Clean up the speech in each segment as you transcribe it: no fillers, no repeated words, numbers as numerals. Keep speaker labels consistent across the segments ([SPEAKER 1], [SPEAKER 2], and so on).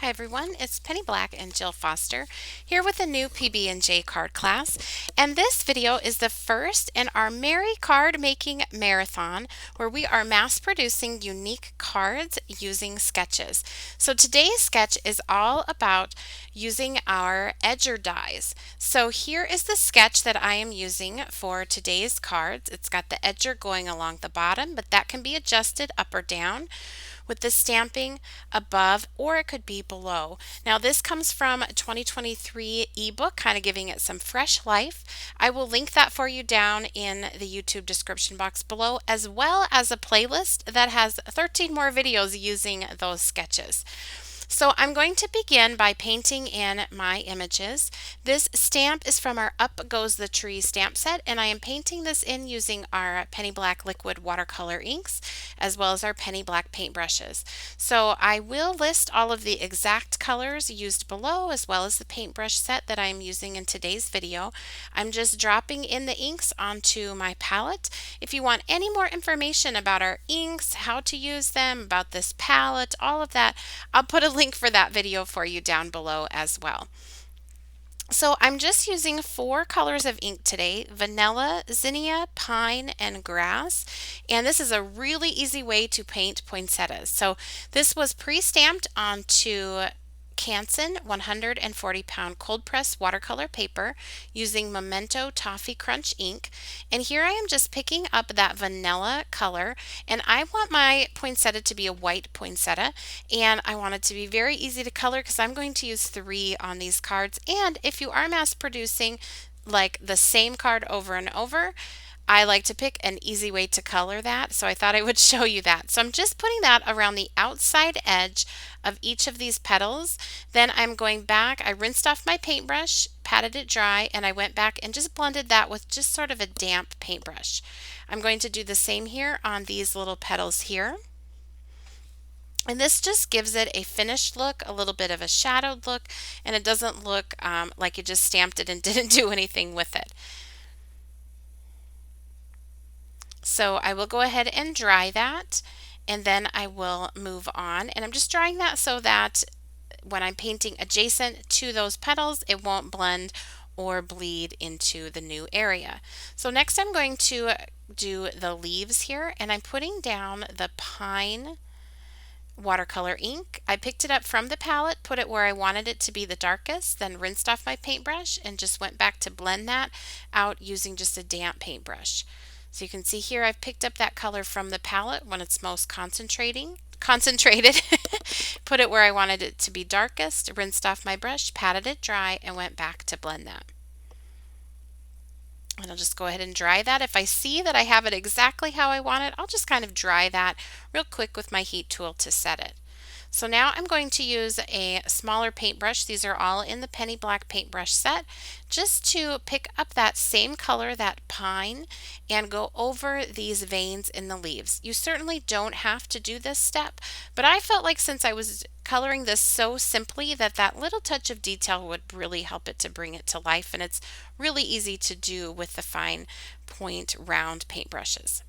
[SPEAKER 1] Hi everyone, it's Penny Black and Jill Foster here with a new PB&J card class, and this video is the first in our Merry Card Making Marathon where we are mass producing unique cards using sketches. So today's sketch is all about using our edger dies. So here is the sketch that I am using for today's cards. It's got the edger going along the bottom, but that can be adjusted up or down with the stamping above, or it could be below. Now this comes from a 2023 ebook, kind of giving it some fresh life. I will link that for you down in the YouTube description box below, as well as a playlist that has 13 more videos using those sketches. So I'm going to begin by painting in my images. This stamp is from our Up Goes the Tree stamp set, and I am painting this in using our Penny Black liquid watercolor inks as well as our Penny Black paintbrushes. So I will list all of the exact colors used below as well as the paintbrush set that I'm using in today's video. I'm just dropping in the inks onto my palette. If you want any more information about our inks, how to use them, about this palette, all of that, I'll put a link for that video for you down below as well. So I'm just using 4 colors of ink today: vanilla, zinnia, pine, and grass. And this is a really easy way to paint poinsettias. So this was pre-stamped onto Canson 140-pound cold press watercolor paper using Memento Toffee Crunch ink. And here I am just picking up that vanilla color, and I want my poinsettia to be a white poinsettia, and I want it to be very easy to color because I'm going to use 3 on these cards. And if you are mass producing like the same card over and over, I like to pick an easy way to color that, so I thought I would show you that. So I'm just putting that around the outside edge of each of these petals. Then I'm going back, I rinsed off my paintbrush, patted it dry, and I went back and just blended that with just sort of a damp paintbrush. I'm going to do the same here on these little petals here. And this just gives it a finished look, a little bit of a shadowed look, and it doesn't look like you just stamped it and didn't do anything with it. So I will go ahead and dry that, and then I will move on. And I'm just drying that so that when I'm painting adjacent to those petals, it won't blend or bleed into the new area. So next I'm going to do the leaves here, and I'm putting down the pine watercolor ink. I picked it up from the palette, put it where I wanted it to be the darkest, then rinsed off my paintbrush and just went back to blend that out using just a damp paintbrush. So you can see here I've picked up that color from the palette when it's most concentrated, put it where I wanted it to be darkest, rinsed off my brush, patted it dry, and went back to blend that. And I'll just go ahead and dry that. If I see that I have it exactly how I want it, I'll just kind of dry that real quick with my heat tool to set it. So now I'm going to use a smaller paintbrush. These are all in the Penny Black paintbrush set, just to pick up that same color, that pine, and go over these veins in the leaves. You certainly don't have to do this step, but I felt like since I was coloring this so simply that little touch of detail would really help it to bring it to life, and it's really easy to do with the fine point round paintbrushes.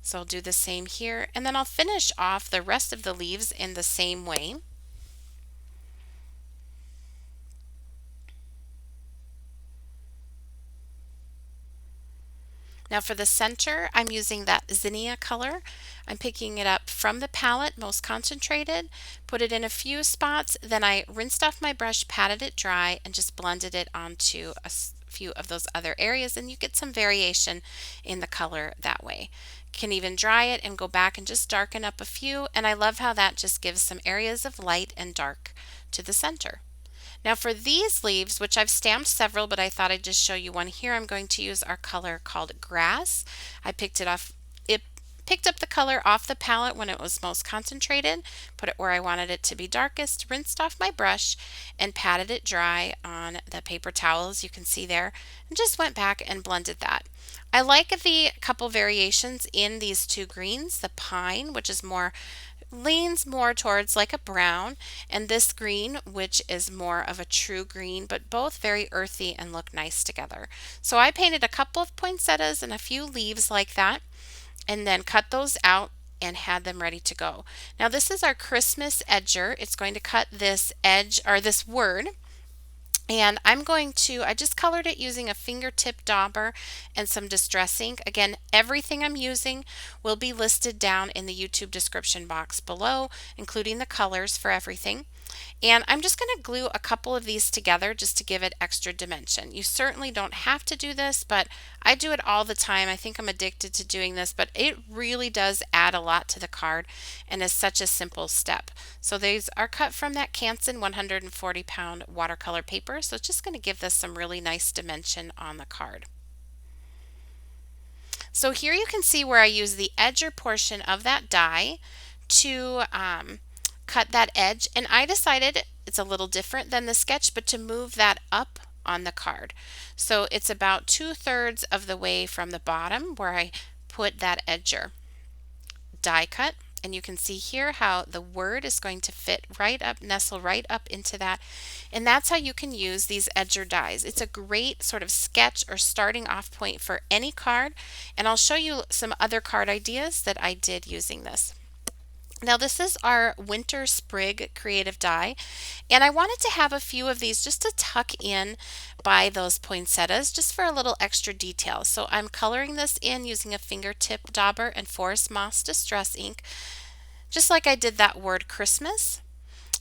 [SPEAKER 1] So I'll do the same here, and then I'll finish off the rest of the leaves in the same way. Now for the center, I'm using that zinnia color. I'm picking it up from the palette, most concentrated, put it in a few spots, then I rinsed off my brush, patted it dry, and just blended it onto a few of those other areas, and you get some variation in the color that way. Can even dry it and go back and just darken up a few, and I love how that just gives some areas of light and dark to the center. Now for these leaves, which I've stamped several, but I thought I'd just show you one here, I'm going to use our color called Grass. I picked up the color off the palette when it was most concentrated, put it where I wanted it to be darkest, rinsed off my brush, and patted it dry on the paper towels you can see there, and just went back and blended that. I like the couple variations in these 2 greens, the pine, which is leans more towards like a brown, and this green, which is more of a true green, but both very earthy and look nice together. So I painted a couple of poinsettias and a few leaves like that, and then cut those out and had them ready to go. Now this is our Christmas edger. It's going to cut this edge or this word. And I just colored it using a fingertip dauber and some distress ink. Again, everything I'm using will be listed down in the YouTube description box below, including the colors for everything. And I'm just going to glue a couple of these together just to give it extra dimension. You certainly don't have to do this, but I do it all the time. I think I'm addicted to doing this, but it really does add a lot to the card and is such a simple step. So these are cut from that Canson 140-pound watercolor paper. So it's just going to give this some really nice dimension on the card. So here you can see where I use the edger portion of that die to cut that edge, and I decided it's a little different than the sketch, but to move that up on the card. So it's about 2/3 of the way from the bottom where I put that edger die cut, and you can see here how the word is going to fit right up, nestle right up into that, and that's how you can use these edger dies. It's a great sort of sketch or starting off point for any card, and I'll show you some other card ideas that I did using this. Now this is our Winter Sprig creative die, and I wanted to have a few of these just to tuck in by those poinsettias just for a little extra detail. So I'm coloring this in using a fingertip dauber and forest moss distress ink, just like I did that word Christmas.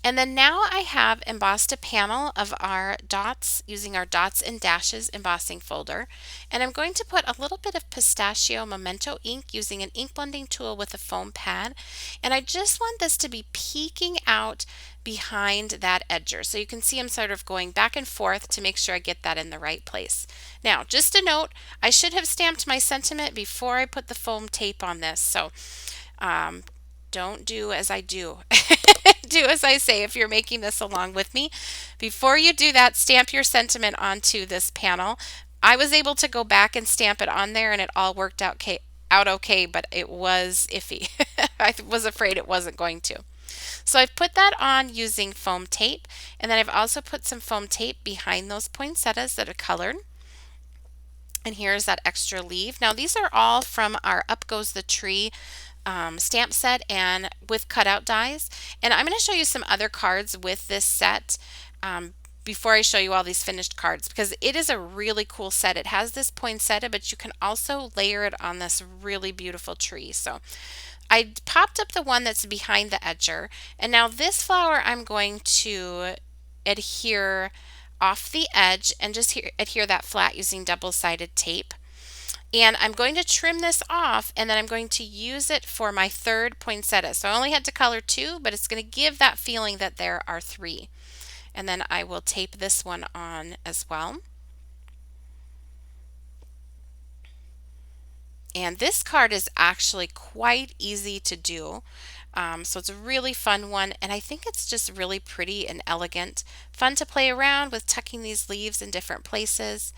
[SPEAKER 1] And then now I have embossed a panel of our dots using our dots and dashes embossing folder. And I'm going to put a little bit of Pistachio Memento ink using an ink blending tool with a foam pad. And I just want this to be peeking out behind that edger. So you can see I'm sort of going back and forth to make sure I get that in the right place. Now, just a note, I should have stamped my sentiment before I put the foam tape on this. So don't do as I do. Do as I say if you're making this along with me. Before you do that, stamp your sentiment onto this panel. I was able to go back and stamp it on there and it all worked out okay, but it was iffy. I was afraid it wasn't going to. So I've put that on using foam tape, and then I've also put some foam tape behind those poinsettias that are colored. And here's that extra leaf. Now these are all from our Up Goes the Tree stamp set and with cutout dies, and I'm going to show you some other cards with this set before I show you all these finished cards, because it is a really cool set. It has this poinsettia, but you can also layer it on this really beautiful tree. So I popped up the one that's behind the edger, and now this flower I'm going to adhere off the edge and just adhere that flat using double-sided tape. And I'm going to trim this off, and then I'm going to use it for my third poinsettia. So I only had to color 2, but it's going to give that feeling that there are 3. And then I will tape this one on as well. And this card is actually quite easy to do. So it's a really fun one, and I think it's just really pretty and elegant. Fun to play around with tucking these leaves in different places.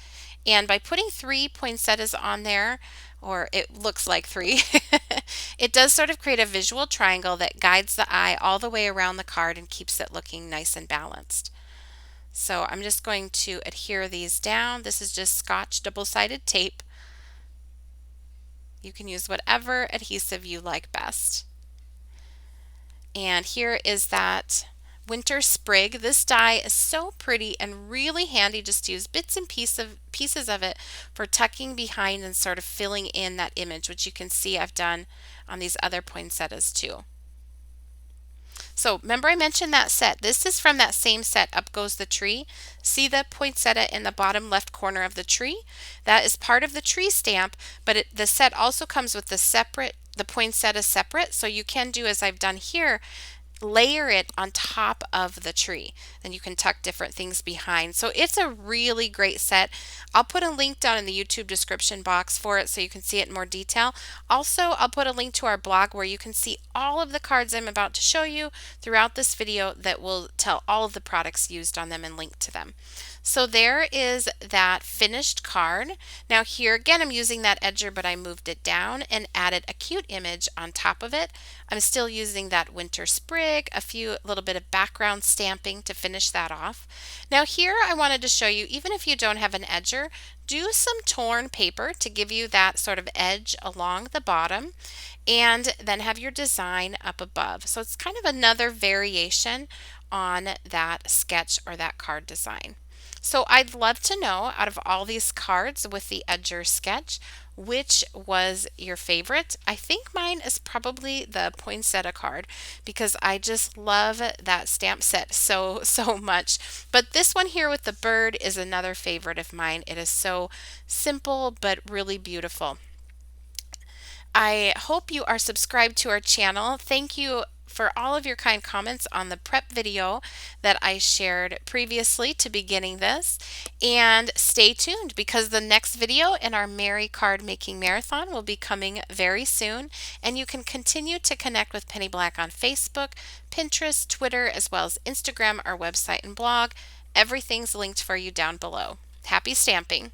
[SPEAKER 1] And by putting 3 poinsettias on there, or it looks like 3, it does sort of create a visual triangle that guides the eye all the way around the card and keeps it looking nice and balanced. So I'm just going to adhere these down. This is just Scotch double-sided tape. You can use whatever adhesive you like best. And here is that Winter Sprig. This die is so pretty and really handy just to use bits and pieces of it for tucking behind and sort of filling in that image, which you can see I've done on these other poinsettias too. So remember I mentioned that set. This is from that same set, Up Goes the Tree. See the poinsettia in the bottom left corner of the tree? That is part of the tree stamp, but the set also comes with the poinsettia separate, so you can do as I've done here, layer it on top of the tree. Then you can tuck different things behind. So it's a really great set. I'll put a link down in the YouTube description box for it so you can see it in more detail. Also, I'll put a link to our blog where you can see all of the cards I'm about to show you throughout this video that will tell all of the products used on them and link to them. So there is that finished card. Now here again I'm using that edger, but I moved it down and added a cute image on top of it. I'm still using that Winter Sprig twig, a few little bit of background stamping to finish that off. Now here I wanted to show you, even if you don't have an edger, do some torn paper to give you that sort of edge along the bottom, and then have your design up above. So it's kind of another variation on that sketch or that card design. So I'd love to know, out of all these cards with the edger sketch, which was your favorite. I think mine is probably the poinsettia card because I just love that stamp set so much. But this one here with the bird is another favorite of mine. It is so simple but really beautiful. I hope you are subscribed to our channel. Thank you for all of your kind comments on the prep video that I shared previously to beginning this. And stay tuned because the next video in our Merry Card Making Marathon will be coming very soon. And you can continue to connect with Penny Black on Facebook, Pinterest, Twitter, as well as Instagram, our website and blog. Everything's linked for you down below. Happy stamping!